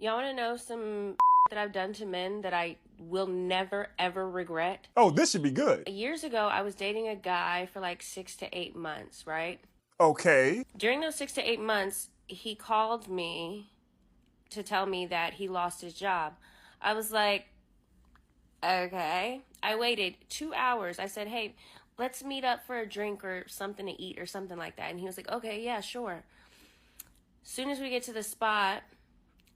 Y'all want to know some that I've done to men that I will never, ever regret? Oh, this should be good. Years ago, I was dating a guy for like 6 to 8 months, right? Okay. During those 6 to 8 months, he called me to tell me that he lost his job. I was like, okay. I waited 2 hours. I said, hey, let's meet up for a drink or something to eat or something like that. And he was like, okay, yeah, sure. As soon as we get to the spot,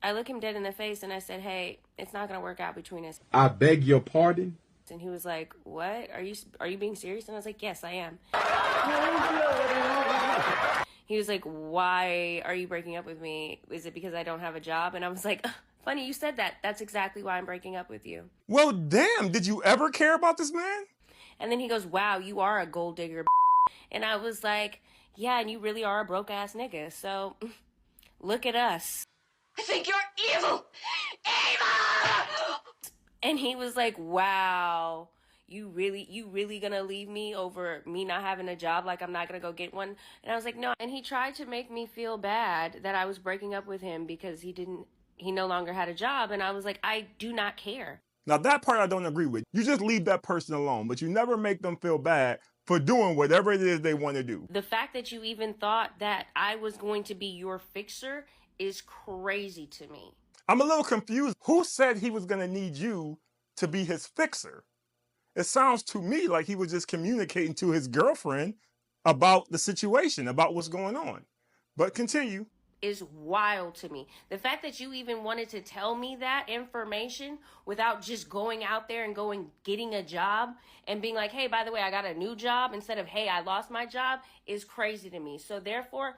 I look him dead in the face and I said, hey, it's not going to work out between us. I beg your pardon? And he was like, what? Are you being serious? And I was like, yes, I am. He was like, why are you breaking up with me? Is it because I don't have a job? And I was like, funny you said that. That's exactly why I'm breaking up with you. Well, damn, did you ever care about this man? And then he goes, wow, you are a gold digger. And I was like, yeah, and you really are a broke ass nigga. So look at us. I think you're evil! Evil! And he was like, wow, you really gonna leave me over me not having a job? Like I'm not gonna go get one? And I was like, no. And he tried to make me feel bad that I was breaking up with him because he no longer had a job. And I was like, I do not care. Now that part I don't agree with. You just leave that person alone, but you never make them feel bad for doing whatever it is they want to do. The fact that you even thought that I was going to be your fixer is crazy to me. I'm a little confused. Who said he was going to need you to be his fixer? It sounds to me like he was just communicating to his girlfriend about the situation, about what's going on. But continue. Is wild to me. The fact that you even wanted to tell me that information without just going out there and getting a job and being like, hey, by the way, I got a new job instead of, hey, I lost my job is crazy to me. So therefore,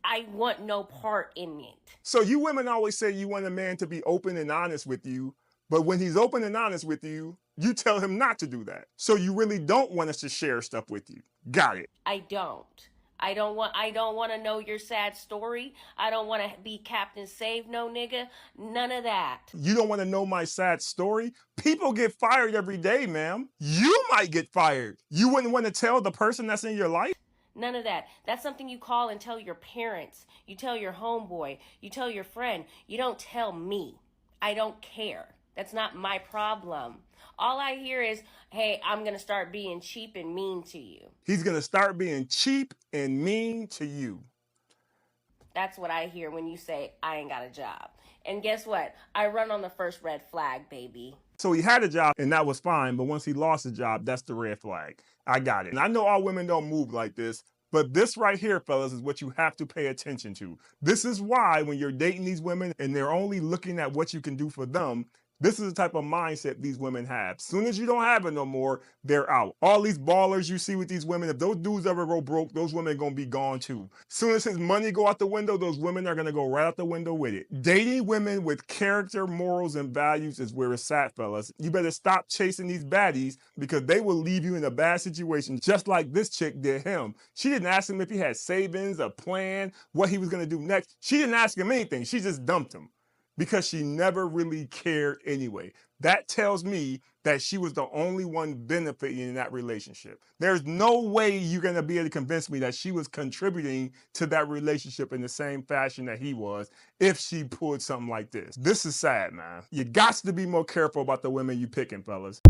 I want no part in it. So you women always say you want a man to be open and honest with you, but when he's open and honest with you, you tell him not to do that. So you really don't want us to share stuff with you. Got it. I don't. I don't want to know your sad story. I don't want to be Captain Save no nigga. None of that. You don't want to know my sad story? People get fired every day, ma'am. You might get fired. You wouldn't want to tell the person that's in your life? None of that. That's something you call and tell your parents. You tell your homeboy. You tell your friend. You don't tell me. I don't care. That's not my problem. All I hear is, hey, I'm going to start being cheap and mean to you. He's going to start being cheap and mean to you. That's what I hear when you say, I ain't got a job. And guess what? I run on the first red flag, baby. So he had a job and that was fine, but once he lost the job, that's the red flag. I got it. And I know all women don't move like this, but this right here, fellas, is what you have to pay attention to. This is why when you're dating these women and they're only looking at what you can do for them, this is the type of mindset these women have. Soon as you don't have it no more, they're out. All these ballers you see with these women, if those dudes ever go broke, those women are going to be gone too. Soon as his money go out the window, those women are going to go right out the window with it. Dating women with character, morals, and values is where it's at, fellas. You better stop chasing these baddies because they will leave you in a bad situation just like this chick did him. She didn't ask him if he had savings, a plan, what he was going to do next. She didn't ask him anything. She just dumped him, because she never really cared anyway. That tells me that she was the only one benefiting in that relationship. There's no way you're gonna be able to convince me that she was contributing to that relationship in the same fashion that he was if she pulled something like this. This is sad, man. You got to be more careful about the women you picking, fellas.